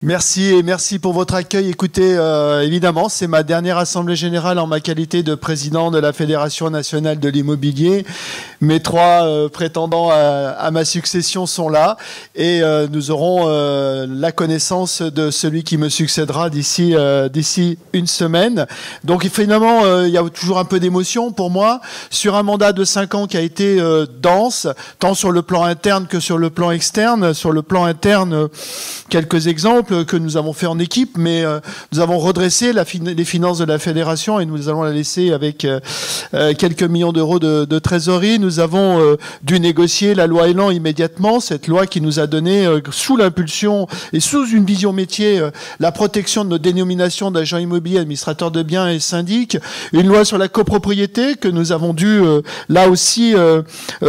Merci et merci pour votre accueil. Écoutez, évidemment, c'est ma dernière assemblée générale en ma qualité de président de la Fédération nationale de l'immobilier. Mes trois prétendants à ma succession sont là et nous aurons la connaissance de celui qui me succédera d'ici une semaine. Donc finalement, il y a toujours un peu d'émotion pour moi sur un mandat de 5 ans qui a été dense, tant sur le plan interne que sur le plan externe. Sur le plan interne, quelques exemples que nous avons fait en équipe, mais nous avons redressé les finances de la fédération et nous allons la laisser avec quelques millions d'euros de trésorerie. Nous avons dû négocier la loi Elan immédiatement, cette loi qui nous a donné, sous l'impulsion et sous une vision métier, la protection de nos dénominations d'agents immobiliers, administrateurs de biens et syndics, une loi sur la copropriété que nous avons dû là aussi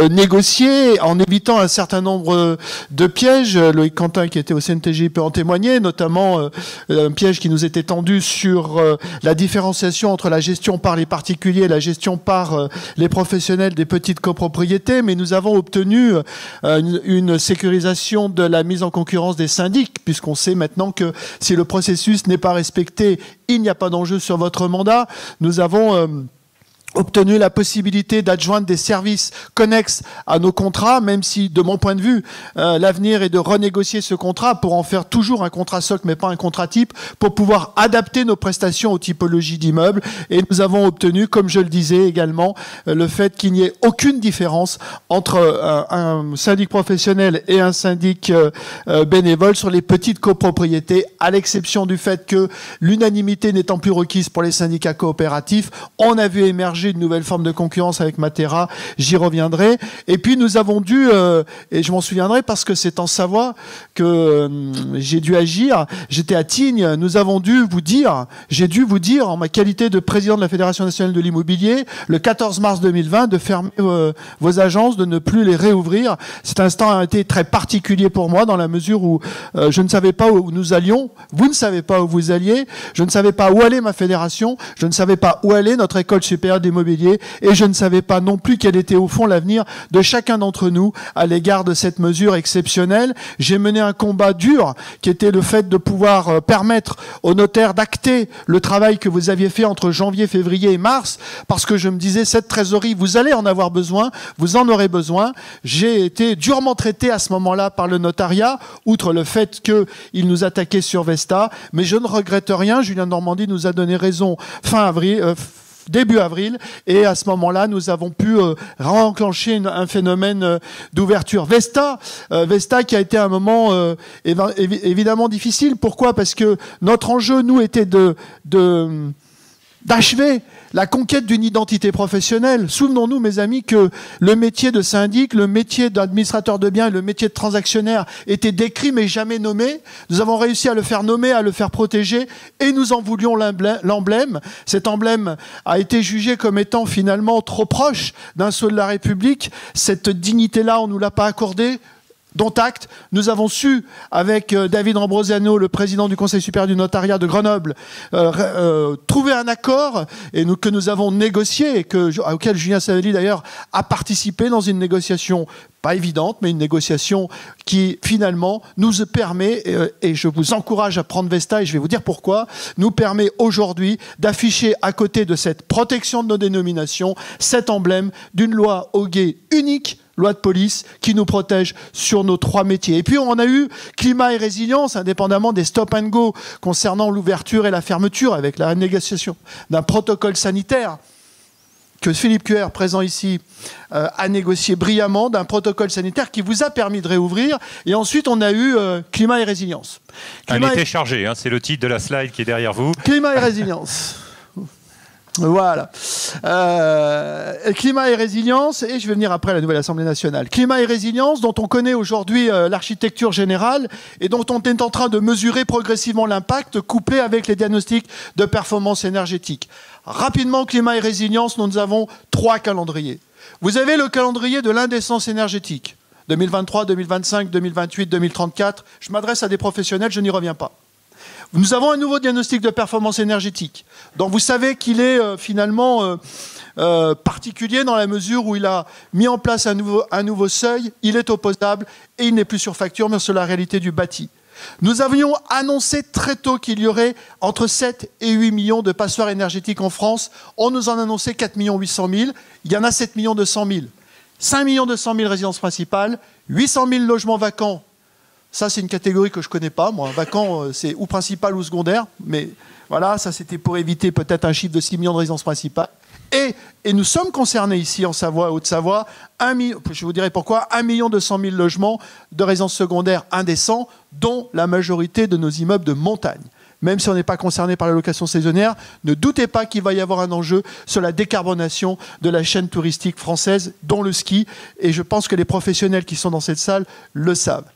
négocier en évitant un certain nombre de pièges. Loïc Quentin, qui était au CNTJ, peut en témoigner, notamment un piège qui nous était tendu sur la différenciation entre la gestion par les particuliers et la gestion par les professionnels des petites copropriétés, mais nous avons obtenu une sécurisation de la mise en concurrence des syndics, puisqu'on sait maintenant que si le processus n'est pas respecté, il n'y a pas d'enjeu sur votre mandat. Nous avons obtenu la possibilité d'adjoindre des services connexes à nos contrats, même si, de mon point de vue, l'avenir est de renégocier ce contrat pour en faire toujours un contrat socle, mais pas un contrat type, pour pouvoir adapter nos prestations aux typologies d'immeubles. Et nous avons obtenu, comme je le disais également, le fait qu'il n'y ait aucune différence entre un syndic professionnel et un syndic bénévole sur les petites copropriétés, à l'exception du fait que l'unanimité n'étant plus requise pour les syndicats coopératifs, on a vu émerger une nouvelle forme de concurrence avec Matera, j'y reviendrai. Et puis nous avons dû, et je m'en souviendrai parce que c'est en Savoie que j'ai dû agir, j'étais à Tignes, nous avons dû vous dire, j'ai dû vous dire en ma qualité de président de la Fédération nationale de l'immobilier, le 14 mars 2020, de fermer vos agences, de ne plus les réouvrir. Cet instant a été très particulier pour moi dans la mesure où je ne savais pas où nous allions, vous ne savez pas où vous alliez, je ne savais pas où allait ma fédération, je ne savais pas où allait notre école supérieure d'immobilier et je ne savais pas non plus quel était au fond l'avenir de chacun d'entre nous à l'égard de cette mesure exceptionnelle. J'ai mené un combat dur qui était le fait de pouvoir permettre aux notaires d'acter le travail que vous aviez fait entre janvier, février et mars, parce que je me disais, cette trésorerie, vous allez en avoir besoin, vous en aurez besoin. J'ai été durement traité à ce moment-là par le notariat, outre le fait qu'il nous attaquait sur Vesta, mais je ne regrette rien. Julien Normandie nous a donné raison début avril, et à ce moment-là, nous avons pu réenclencher un phénomène d'ouverture. Vesta qui a été un moment évidemment difficile. Pourquoi? Parce que notre enjeu, nous, était d'achever la conquête d'une identité professionnelle. Souvenons-nous, mes amis, que le métier de syndic, le métier d'administrateur de biens et le métier de transactionnaire étaient décrits mais jamais nommés. Nous avons réussi à le faire nommer, à le faire protéger, et nous en voulions l'emblème. Cet emblème a été jugé comme étant finalement trop proche d'un sceau de la République. Cette dignité-là, on ne nous l'a pas accordée. Dont acte, nous avons su, avec David Ambrosiano, le président du Conseil supérieur du notariat de Grenoble, trouver un accord que nous avons négocié et auquel Julien Savelli d'ailleurs a participé dans une négociation pas évidente, mais une négociation qui finalement nous permet, et je vous encourage à prendre Vesta, et je vais vous dire pourquoi, nous permet aujourd'hui d'afficher à côté de cette protection de nos dénominations cet emblème d'une loi au guet unique, loi de police qui nous protège sur nos trois métiers. Et puis on a eu climat et résilience, indépendamment des stop and go concernant l'ouverture et la fermeture, avec la négociation d'un protocole sanitaire que Philippe Cuer, présent ici, a négocié brillamment, d'un protocole sanitaire qui vous a permis de réouvrir. Et ensuite, on a eu climat et résilience. Un été chargé, hein, c'est le titre de la slide qui est derrière vous. Climat et résilience. Voilà. Climat et résilience, et je vais venir après à la nouvelle Assemblée nationale. Climat et résilience, dont on connaît aujourd'hui l'architecture générale et dont on est en train de mesurer progressivement l'impact, couplé avec les diagnostics de performance énergétique. Rapidement, climat et résilience, nous avons 3 calendriers. Vous avez le calendrier de l'indécence énergétique. 2023, 2025, 2028, 2034. Je m'adresse à des professionnels, je n'y reviens pas. Nous avons un nouveau diagnostic de performance énergétique. Donc vous savez qu'il est finalement particulier dans la mesure où il a mis en place un nouveau seuil, il est opposable et il n'est plus sur facture mais sur la réalité du bâti. Nous avions annoncé très tôt qu'il y aurait entre 7 et 8 millions de passoires énergétiques en France. On nous en annonçait 4 800 000. Il y en a 7 200 000. 5 200 000 résidences principales, 800 000 logements vacants. Ça, c'est une catégorie que je ne connais pas. Moi, vacant, c'est ou principal ou secondaire. Mais voilà, ça, c'était pour éviter peut-être un chiffre de 6 millions de résidences principales. Et nous sommes concernés ici en Savoie, Haute-Savoie, je vous dirai pourquoi, 1 200 000 logements de résidences secondaires indécents, dont la majorité de nos immeubles de montagne. Même si on n'est pas concerné par la location saisonnière, ne doutez pas qu'il va y avoir un enjeu sur la décarbonation de la chaîne touristique française, dont le ski. Et je pense que les professionnels qui sont dans cette salle le savent.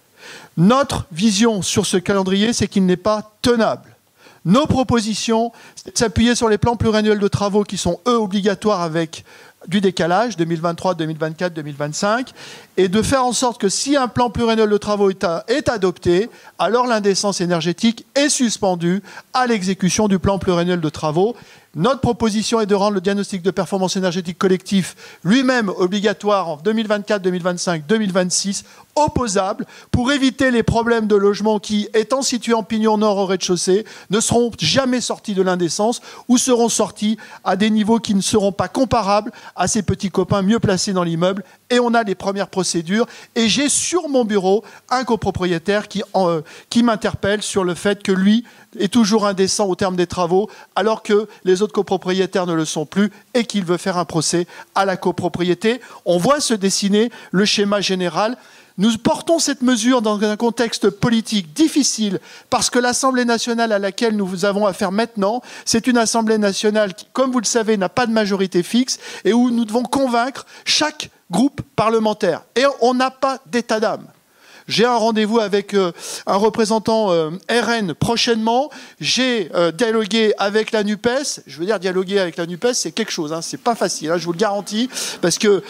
Notre vision sur ce calendrier, c'est qu'il n'est pas tenable. Nos propositions, c'est de s'appuyer sur les plans pluriannuels de travaux qui sont, eux, obligatoires avec du décalage, 2023, 2024, 2025, et de faire en sorte que si un plan pluriannuel de travaux est adopté, alors l'indécence énergétique est suspendue à l'exécution du plan pluriannuel de travaux. Notre proposition est de rendre le diagnostic de performance énergétique collectif lui-même obligatoire en 2024, 2025, 2026, opposable, pour éviter les problèmes de logement qui, étant situés en pignon nord au rez-de-chaussée, ne seront jamais sortis de l'indécence ou seront sortis à des niveaux qui ne seront pas comparables à ces petits copains mieux placés dans l'immeuble. Et on a les premières procédures. Et j'ai sur mon bureau un copropriétaire qui m'interpelle sur le fait que lui est toujours indécent au terme des travaux, alors que les autres copropriétaires ne le sont plus et qu'il veut faire un procès à la copropriété. On voit se dessiner le schéma général. Nous portons cette mesure dans un contexte politique difficile parce que l'Assemblée nationale à laquelle nous avons affaire maintenant, c'est une Assemblée nationale qui, comme vous le savez, n'a pas de majorité fixe et où nous devons convaincre chaque groupe parlementaire. Et on n'a pas d'état d'âme. J'ai un rendez-vous avec un représentant RN prochainement. J'ai dialogué avec la NUPES. Je veux dire, dialoguer avec la NUPES, c'est quelque chose. Hein. C'est pas facile, hein, je vous le garantis. Parce que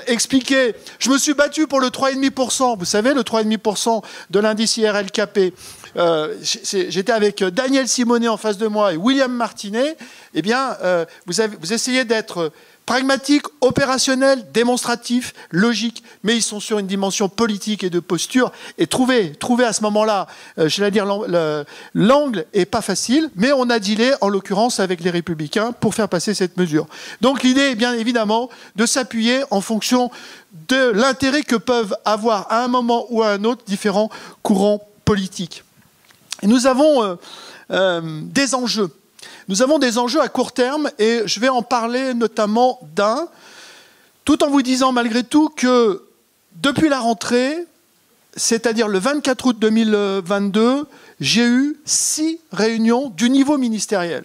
expliquer... Je me suis battu pour le 3,5%. Vous savez, le 3,5% de l'indice IRLKP. J'étais avec Daniel Simonet en face de moi et William Martinet. Eh bien, vous essayez d'être... pragmatique, opérationnel, démonstratif, logique, mais ils sont sur une dimension politique et de posture. Et trouver à ce moment-là, je vais dire, l'angle est pas facile, mais on a dealé, en l'occurrence, avec les Républicains pour faire passer cette mesure. Donc l'idée est bien évidemment de s'appuyer en fonction de l'intérêt que peuvent avoir à un moment ou à un autre différents courants politiques. Et nous avons des enjeux. Nous avons des enjeux à court terme et je vais en parler notamment d'un, tout en vous disant malgré tout que depuis la rentrée, c'est-à-dire le 24 août 2022, j'ai eu 6 réunions du niveau ministériel.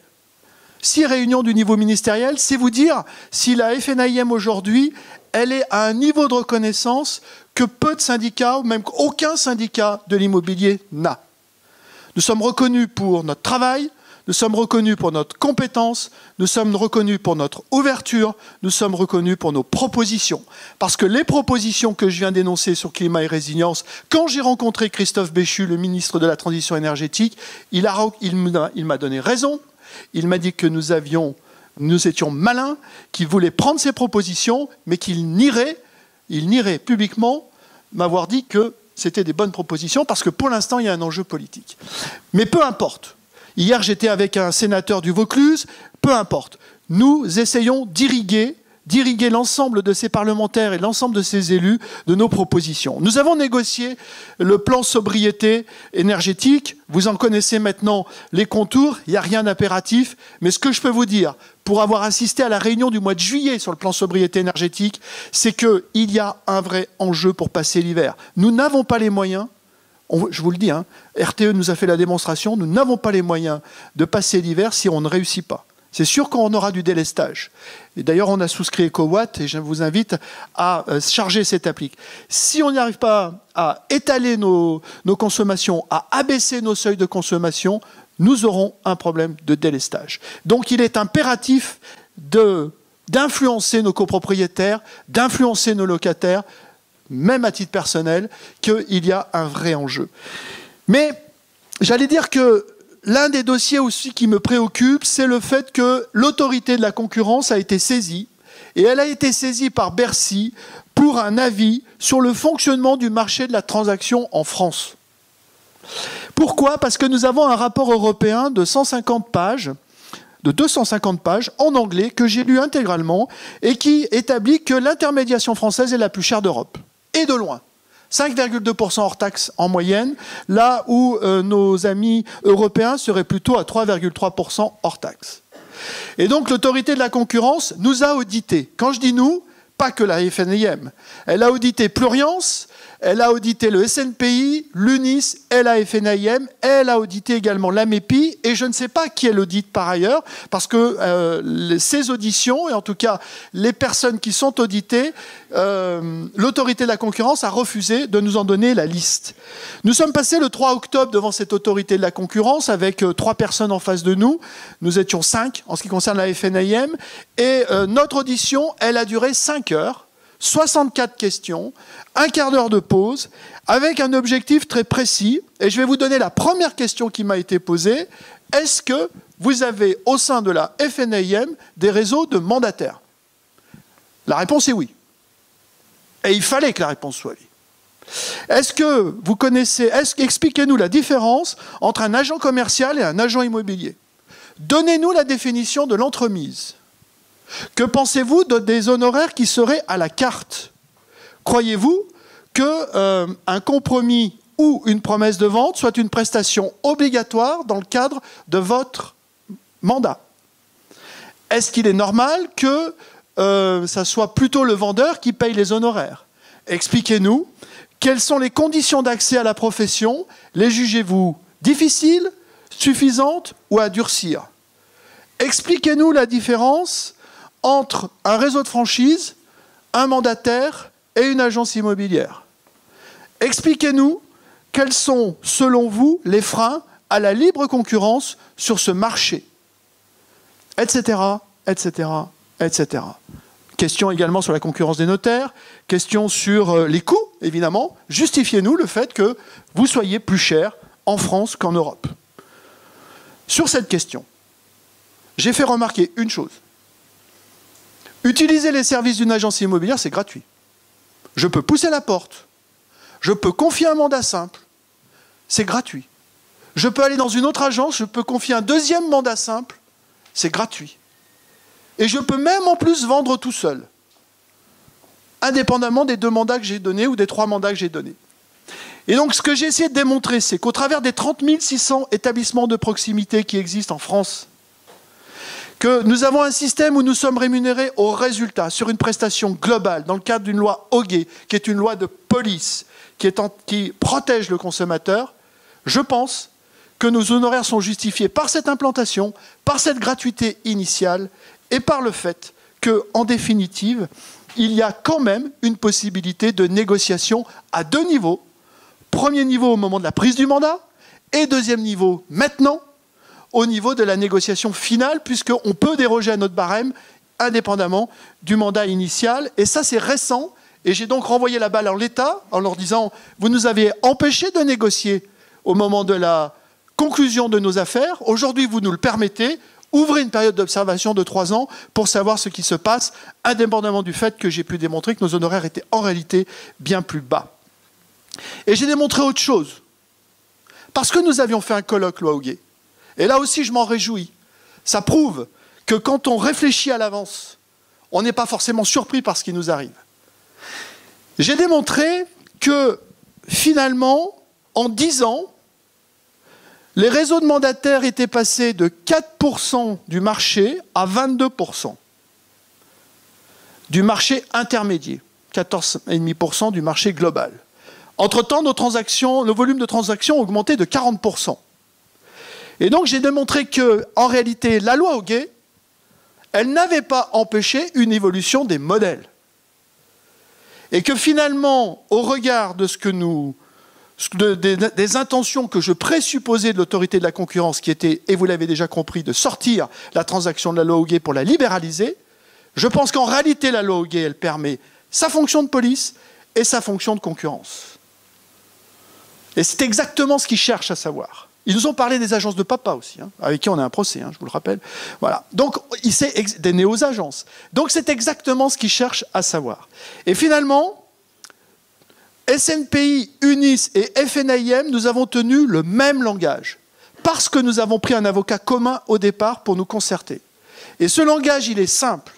6 réunions du niveau ministériel, c'est vous dire si la FNAIM aujourd'hui, elle est à un niveau de reconnaissance que peu de syndicats, ou même aucun syndicat de l'immobilier n'a. Nous sommes reconnus pour notre travail, nous sommes reconnus pour notre compétence, nous sommes reconnus pour notre ouverture, nous sommes reconnus pour nos propositions. Parce que les propositions que je viens d'énoncer sur climat et résilience, quand j'ai rencontré Christophe Béchu, le ministre de la Transition énergétique, il m'a donné raison, il m'a dit que nous étions malins, qu'il voulait prendre ces propositions, mais qu'il nierait publiquement m'avoir dit que c'était des bonnes propositions, parce que pour l'instant, il y a un enjeu politique. Mais peu importe. Hier, j'étais avec un sénateur du Vaucluse, peu importe. Nous essayons d'irriguer l'ensemble de ces parlementaires et l'ensemble de ces élus de nos propositions. Nous avons négocié le plan sobriété énergétique. Vous en connaissez maintenant les contours. Il n'y a rien d'impératif. Mais ce que je peux vous dire, pour avoir assisté à la réunion du mois de juillet sur le plan sobriété énergétique, c'est qu'il y a un vrai enjeu pour passer l'hiver. Nous n'avons pas les moyens. Je vous le dis, hein, RTE nous a fait la démonstration, nous n'avons pas les moyens de passer l'hiver si on ne réussit pas. C'est sûr qu'on aura du délestage. Et d'ailleurs, on a souscrit EcoWatt et je vous invite à charger cette appli. Si on n'y arrive pas à étaler nos consommations, à abaisser nos seuils de consommation, nous aurons un problème de délestage. Donc il est impératif d'influencer nos copropriétaires, d'influencer nos locataires, même à titre personnel, qu'il y a un vrai enjeu. Mais j'allais dire que l'un des dossiers aussi qui me préoccupe, c'est le fait que l'autorité de la concurrence a été saisie, et elle a été saisie par Bercy pour un avis sur le fonctionnement du marché de la transaction en France. Pourquoi? Parce que nous avons un rapport européen de 150 pages, de 250 pages en anglais que j'ai lu intégralement et qui établit que l'intermédiation française est la plus chère d'Europe. Et de loin. 5,2% hors taxe en moyenne, là où nos amis européens seraient plutôt à 3,3% hors taxe. Et donc l'autorité de la concurrence nous a audité. Quand je dis nous, pas que la FNIM. Elle a audité Pluriance, elle a audité le SNPI, l'UNIS et la FNIM, elle a audité également l'AMEPI, et je ne sais pas qui elle audite par ailleurs, parce que ces auditions, et en tout cas les personnes qui sont auditées, l'autorité de la concurrence a refusé de nous en donner la liste. Nous sommes passés le 3 octobre devant cette autorité de la concurrence avec 3 personnes en face de nous. Nous étions 5 en ce qui concerne la FNIM, et notre audition, elle a duré 5 heures. 64 questions, un quart d'heure de pause, avec un objectif très précis. Et je vais vous donner la première question qui m'a été posée. Est-ce que vous avez au sein de la FNIM des réseaux de mandataires? La réponse est oui. Et il fallait que la réponse soit oui. Est-ce que vous connaissez, expliquez-nous la différence entre un agent commercial et un agent immobilier. Donnez-nous la définition de l'entremise. Que pensez-vous des honoraires qui seraient à la carte? Croyez-vous qu'un compromis ou une promesse de vente soit une prestation obligatoire dans le cadre de votre mandat? Est-ce qu'il est normal que ça soit plutôt le vendeur qui paye les honoraires? Expliquez-nous, quelles sont les conditions d'accès à la profession? Les jugez-vous difficiles, suffisantes ou à durcir? Expliquez-nous la différence entre un réseau de franchise, un mandataire et une agence immobilière. Expliquez-nous quels sont, selon vous, les freins à la libre concurrence sur ce marché, etc., etc., etc. Question également sur la concurrence des notaires, question sur les coûts, évidemment. Justifiez-nous le fait que vous soyez plus cher en France qu'en Europe. Sur cette question, j'ai fait remarquer une chose. Utiliser les services d'une agence immobilière, c'est gratuit. Je peux pousser la porte. Je peux confier un mandat simple. C'est gratuit. Je peux aller dans une autre agence, je peux confier un deuxième mandat simple. C'est gratuit. Et je peux même en plus vendre tout seul. Indépendamment des 2 mandats que j'ai donnés ou des 3 mandats que j'ai donnés. Et donc ce que j'ai essayé de démontrer, c'est qu'au travers des 30 600 établissements de proximité qui existent en France, que nous avons un système où nous sommes rémunérés au résultat, sur une prestation globale, dans le cadre d'une loi Hoguet, qui est une loi de police, qui protège le consommateur, je pense que nos honoraires sont justifiés par cette implantation, par cette gratuité initiale, et par le fait qu'en définitive, il y a quand même une possibilité de négociation à 2 niveaux. Premier niveau au moment de la prise du mandat, et deuxième niveau maintenant, au niveau de la négociation finale, puisqu'on peut déroger à notre barème indépendamment du mandat initial. Et ça, c'est récent. Et j'ai donc renvoyé la balle en l'état, en leur disant « Vous nous avez empêché de négocier au moment de la conclusion de nos affaires. Aujourd'hui, vous nous le permettez. Ouvrez une période d'observation de 3 ans pour savoir ce qui se passe, indépendamment du fait que j'ai pu démontrer que nos honoraires étaient en réalité bien plus bas. » Et j'ai démontré autre chose. Parce que nous avions fait un colloque loi Hoguet. Et là aussi, je m'en réjouis. Ça prouve que quand on réfléchit à l'avance, on n'est pas forcément surpris par ce qui nous arrive. J'ai démontré que, finalement, en 10 ans, les réseaux de mandataires étaient passés de 4% du marché à 22% du marché intermédiaire, 14,5% du marché global. Entre-temps, nos volumes de transactions ont augmenté de 40%. Et donc, j'ai démontré qu'en réalité, la loi Hoguet, elle n'avait pas empêché une évolution des modèles. Et que finalement, au regard de des intentions que je présupposais de l'autorité de la concurrence, qui était, et vous l'avez déjà compris, de sortir la transaction de la loi Hoguet pour la libéraliser, je pense qu'en réalité, la loi Hoguet, elle permet sa fonction de police et sa fonction de concurrence. Et c'est exactement ce qu'ils cherchent à savoir. Ils nous ont parlé des agences de papa aussi, hein, avec qui on a un procès, hein, je vous le rappelle. Voilà. Donc, des néo-agences. Donc, c'est exactement ce qu'ils cherchent à savoir. Et finalement, SNPI, UNIS et FNAIM, nous avons tenu le même langage, parce que nous avons pris un avocat commun au départ pour nous concerter. Et ce langage, il est simple.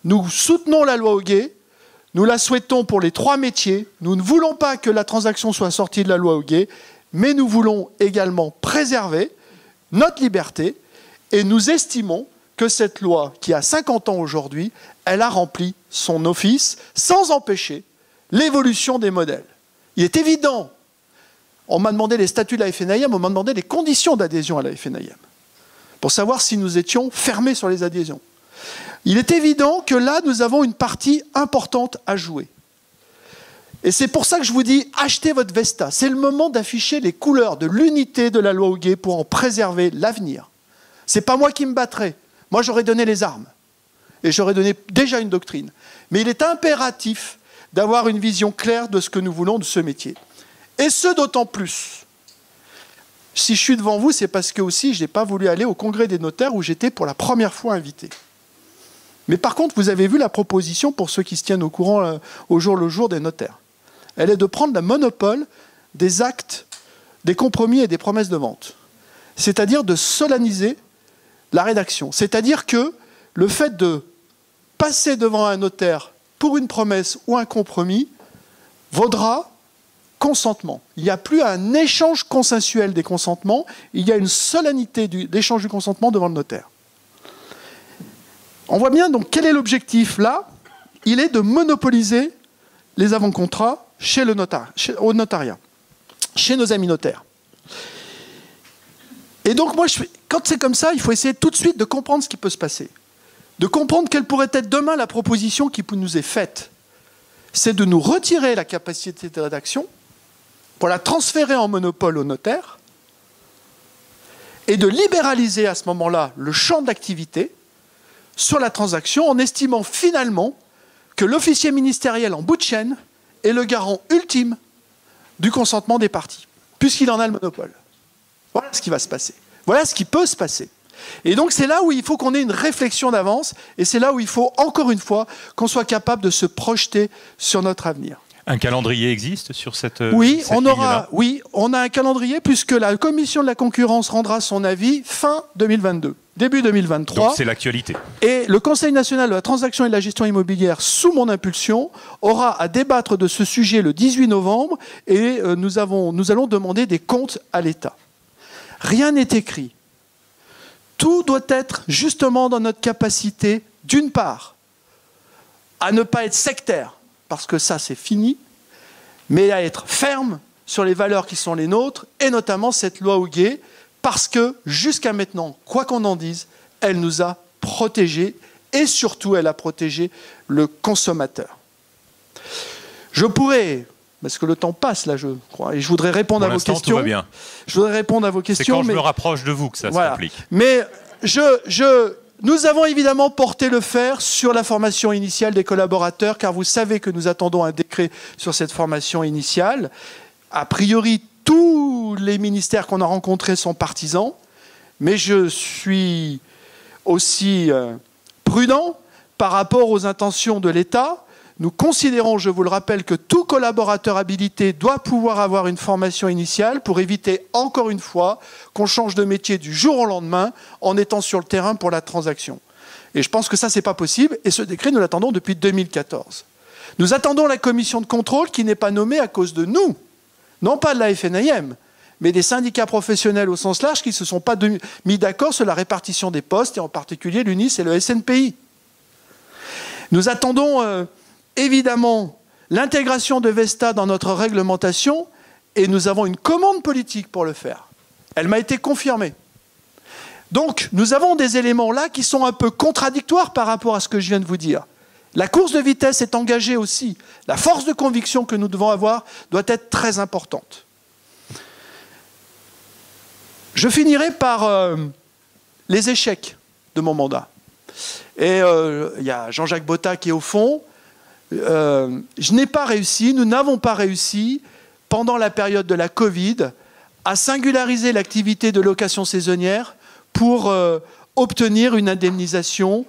Nous soutenons la loi Hoguet, nous la souhaitons pour les 3 métiers, nous ne voulons pas que la transaction soit sortie de la loi Hoguet, mais nous voulons également préserver notre liberté, et nous estimons que cette loi, qui a 50 ans aujourd'hui, elle a rempli son office sans empêcher l'évolution des modèles. Il est évident, on m'a demandé les statuts de la FNAIM, on m'a demandé les conditions d'adhésion à la FNAIM, pour savoir si nous étions fermés sur les adhésions. Il est évident que là, nous avons une partie importante à jouer. Et c'est pour ça que je vous dis, achetez votre Vesta. C'est le moment d'afficher les couleurs de l'unité de la loi Hoguet pour en préserver l'avenir. Ce n'est pas moi qui me battrai. Moi, j'aurais donné les armes. Et j'aurais donné déjà une doctrine. Mais il est impératif d'avoir une vision claire de ce que nous voulons de ce métier. Et ce, d'autant plus. Si je suis devant vous, c'est parce que aussi, je n'ai pas voulu aller au congrès des notaires où j'étais pour la première fois invité. Mais par contre, vous avez vu la proposition, pour ceux qui se tiennent au courant au jour le jour des notaires. Elle est de prendre le monopole des actes, des compromis et des promesses de vente. C'est-à-dire de solenniser la rédaction. C'est-à-dire que le fait de passer devant un notaire pour une promesse ou un compromis vaudra consentement. Il n'y a plus un échange consensuel des consentements, il y a une solennité d'échange du consentement devant le notaire. On voit bien donc quel est l'objectif là. Il est de monopoliser les avant-contrats chez le notaire, au notariat, chez nos amis notaires. Et donc moi, quand c'est comme ça, il faut essayer tout de suite de comprendre ce qui peut se passer. De comprendre quelle pourrait être demain la proposition qui nous est faite. C'est de nous retirer la capacité de rédaction pour la transférer en monopole au notaire et de libéraliser à ce moment-là le champ d'activité sur la transaction en estimant finalement que l'officier ministériel en bout de chaîne est le garant ultime du consentement des parties, puisqu'il en a le monopole. Voilà ce qui va se passer. Voilà ce qui peut se passer. Et donc c'est là où il faut qu'on ait une réflexion d'avance, et c'est là où il faut, encore une fois, qu'on soit capable de se projeter sur notre avenir. Un calendrier existe sur cette Oui, ligne-là ? Oui, on a un calendrier, puisque la Commission de la concurrence rendra son avis fin 2022, début 2023. Donc c'est l'actualité. Et le Conseil national de la transaction et de la gestion immobilière, sous mon impulsion, aura à débattre de ce sujet le 18 novembre, et nous allons demander des comptes à l'État. Rien n'est écrit. Tout doit être justement dans notre capacité, d'une part, à ne pas être sectaire, parce que ça c'est fini, mais à être ferme sur les valeurs qui sont les nôtres, et notamment cette loi Hoguet, parce que jusqu'à maintenant, quoi qu'on en dise, elle nous a protégés, et surtout elle a protégé le consommateur. Je pourrais, parce que le temps passe là je crois, et je voudrais répondre à vos questions. Tout va bien. Je voudrais répondre à vos questions. C'est quand je me rapproche de vous que ça se complique. Mais nous avons évidemment porté le fer sur la formation initiale des collaborateurs, car vous savez que nous attendons un décret sur cette formation initiale. A priori, tous les ministères qu'on a rencontrés sont partisans, mais je suis aussi prudent par rapport aux intentions de l'État. Nous considérons, je vous le rappelle, que tout collaborateur habilité doit pouvoir avoir une formation initiale pour éviter, encore une fois, qu'on change de métier du jour au lendemain en étant sur le terrain pour la transaction. Et je pense que ça, ce n'est pas possible. Et ce décret, nous l'attendons depuis 2014. Nous attendons la commission de contrôle qui n'est pas nommée à cause de nous, non pas de la FNAIM, mais des syndicats professionnels au sens large qui ne se sont pas mis d'accord sur la répartition des postes, et en particulier l'UNIS et le SNPI. Nous attendons évidemment l'intégration de Vesta dans notre réglementation, et nous avons une commande politique pour le faire. Elle m'a été confirmée. Donc, nous avons des éléments là qui sont un peu contradictoires par rapport à ce que je viens de vous dire. La course de vitesse est engagée aussi. La force de conviction que nous devons avoir doit être très importante. Je finirai par les échecs de mon mandat. Et il y a Jean-Jacques Botta qui est au fond. Je n'ai pas réussi, nous n'avons pas réussi, pendant la période de la Covid, à singulariser l'activité de location saisonnière pour obtenir une indemnisation,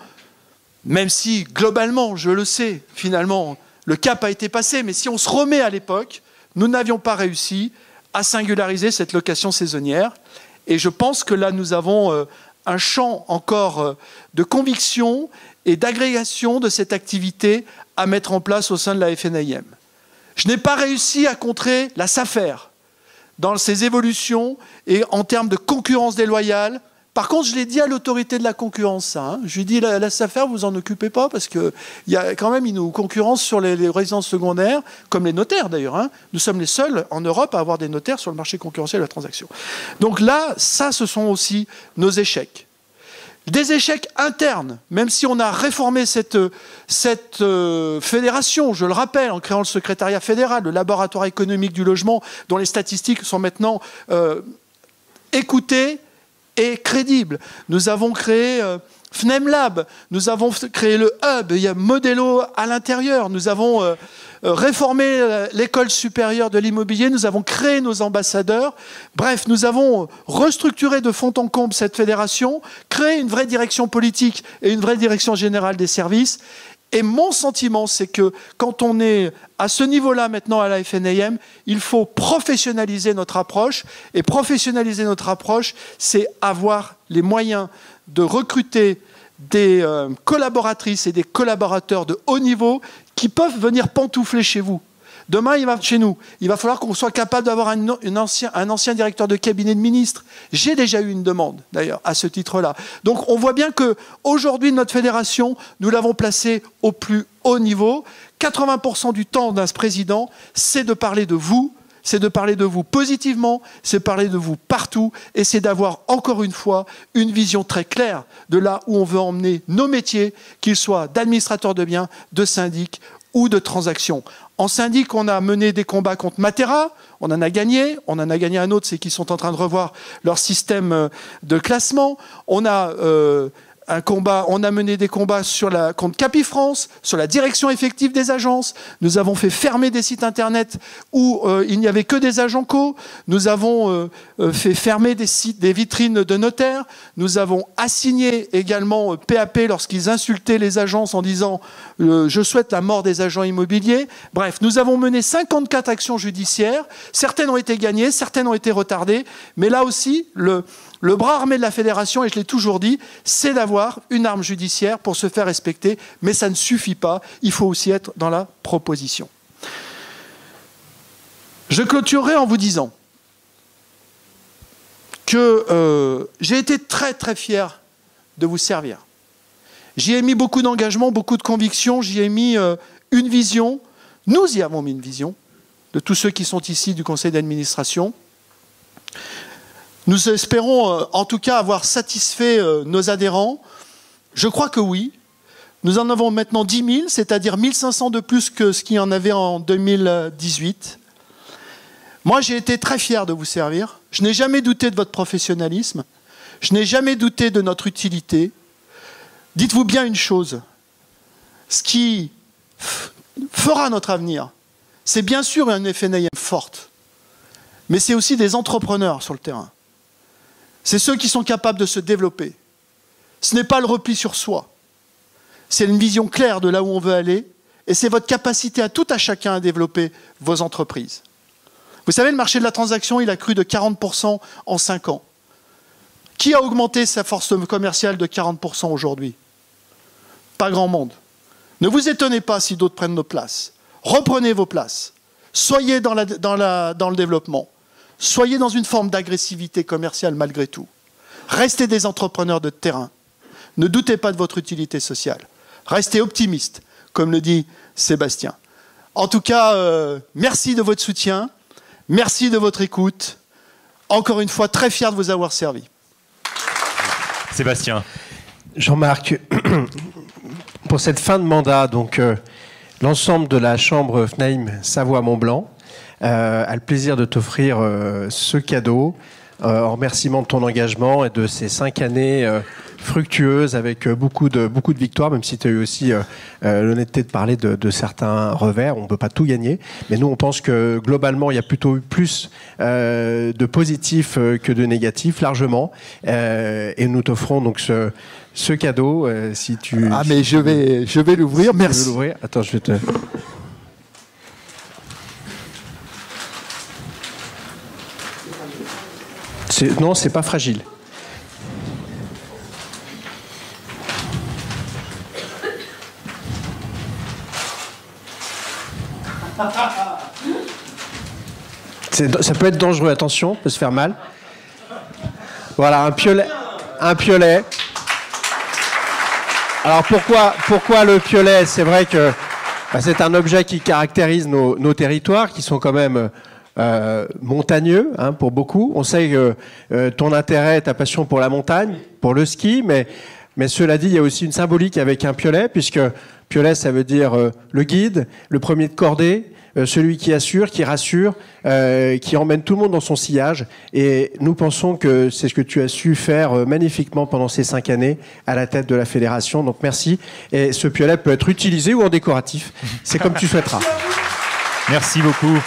même si, globalement, je le sais, finalement, le cap a été passé, mais si on se remet à l'époque, nous n'avions pas réussi à singulariser cette location saisonnière. Et je pense que là, nous avons un champ encore de conviction et d'agrégation de cette activité à mettre en place au sein de la FNAIM. Je n'ai pas réussi à contrer la SAFER dans ses évolutions et en termes de concurrence déloyale. Par contre, je l'ai dit à l'autorité de la concurrence, ça. Hein. Je lui ai dit, la SAFER, vous en occupez pas, parce qu'il y a quand même une concurrence sur les résidences secondaires, comme les notaires d'ailleurs. Hein. Nous sommes les seuls en Europe à avoir des notaires sur le marché concurrentiel de la transaction. Donc là, ça, ce sont aussi nos échecs. Des échecs internes, même si on a réformé cette fédération, je le rappelle, en créant le secrétariat fédéral, le laboratoire économique du logement, dont les statistiques sont maintenant écoutées et crédible. Nous avons créé FNEMLab, nous avons créé le Hub, il y a Modelo à l'intérieur, nous avons réformé l'école supérieure de l'immobilier, nous avons créé nos ambassadeurs. Bref, nous avons restructuré de fond en comble cette fédération, créé une vraie direction politique et une vraie direction générale des services. Et mon sentiment, c'est que quand on est à ce niveau-là maintenant à la FNAIM, il faut professionnaliser notre approche. Et professionnaliser notre approche, c'est avoir les moyens de recruter des collaboratrices et des collaborateurs de haut niveau qui peuvent venir pantoufler chez vous. Demain, chez nous, il va falloir qu'on soit capable d'avoir un ancien directeur de cabinet de ministre. J'ai déjà eu une demande, d'ailleurs, à ce titre-là. Donc, on voit bien qu'aujourd'hui, notre fédération, nous l'avons placée au plus haut niveau. 80% du temps d'un président, c'est de parler de vous, c'est de parler de vous positivement, c'est de parler de vous partout, et c'est d'avoir, encore une fois, une vision très claire de là où on veut emmener nos métiers, qu'ils soient d'administrateurs de biens, de syndics ou de transactions. En syndic, on a mené des combats contre Matera, on en a gagné un autre, c'est qu'ils sont en train de revoir leur système de classement. On a mené des combats contre Capifrance, sur la direction effective des agences. Nous avons fait fermer des sites internet où il n'y avait que des agents co. Nous avons fait fermer des vitrines de notaires. Nous avons assigné également PAP lorsqu'ils insultaient les agences en disant « je souhaite la mort des agents immobiliers ». Bref, nous avons mené 54 actions judiciaires. Certaines ont été gagnées, certaines ont été retardées. Mais là aussi, le bras armé de la fédération, et je l'ai toujours dit, c'est d'avoir une arme judiciaire pour se faire respecter, mais ça ne suffit pas, il faut aussi être dans la proposition. Je clôturerai en vous disant que j'ai été très très fier de vous servir. J'y ai mis beaucoup d'engagement, beaucoup de conviction, j'y ai mis une vision, nous y avons mis une vision, de tous ceux qui sont ici du conseil d'administration. Nous espérons en tout cas avoir satisfait nos adhérents. Je crois que oui. Nous en avons maintenant 10 000, c'est-à-dire 1 500 de plus que ce qu'il y en avait en 2018. Moi, j'ai été très fier de vous servir. Je n'ai jamais douté de votre professionnalisme. Je n'ai jamais douté de notre utilité. Dites-vous bien une chose. Ce qui fera notre avenir, c'est bien sûr une FNAIM forte, mais c'est aussi des entrepreneurs sur le terrain. C'est ceux qui sont capables de se développer. Ce n'est pas le repli sur soi. C'est une vision claire de là où on veut aller. Et c'est votre capacité à tout à chacun à développer vos entreprises. Vous savez, le marché de la transaction, il a cru de 40% en 5 ans. Qui a augmenté sa force commerciale de 40% aujourd'hui? Pas grand monde. Ne vous étonnez pas si d'autres prennent nos places. Reprenez vos places. Soyez dans le développement. Soyez dans une forme d'agressivité commerciale malgré tout. Restez des entrepreneurs de terrain. Ne doutez pas de votre utilité sociale. Restez optimistes, comme le dit Sébastien. En tout cas, merci de votre soutien. Merci de votre écoute. Encore une fois, très fier de vous avoir servi. Sébastien. Jean-Marc, pour cette fin de mandat, donc l'ensemble de la chambre FNAIM Savoie-Mont-Blanc a le plaisir de t'offrir ce cadeau en remerciement de ton engagement et de ces 5 années fructueuses avec beaucoup de victoires, même si tu as eu aussi l'honnêteté de parler de certains revers. On ne peut pas tout gagner, mais nous on pense que globalement il y a plutôt eu plus de positifs que de négatifs, largement, et nous t'offrons donc ce cadeau si tu... Ah mais je vais l'ouvrir, merci. Attends, je vais te... Non, c'est pas fragile. Ça peut être dangereux, attention, ça peut se faire mal. Voilà, un piolet. Un piolet. Alors pourquoi le piolet? C'est vrai que c'est un objet qui caractérise nos territoires, qui sont quand même montagneux, hein, pour beaucoup. On sait que ton intérêt, ta passion pour la montagne, pour le ski, mais cela dit, il y a aussi une symbolique avec un piolet, puisque piolet, ça veut dire le guide, le premier de cordée, celui qui assure, qui rassure, qui emmène tout le monde dans son sillage. Et nous pensons que c'est ce que tu as su faire magnifiquement pendant ces 5 années à la tête de la fédération. Donc merci. Et ce piolet peut être utilisé ou en décoratif. C'est comme tu souhaiteras. Merci beaucoup.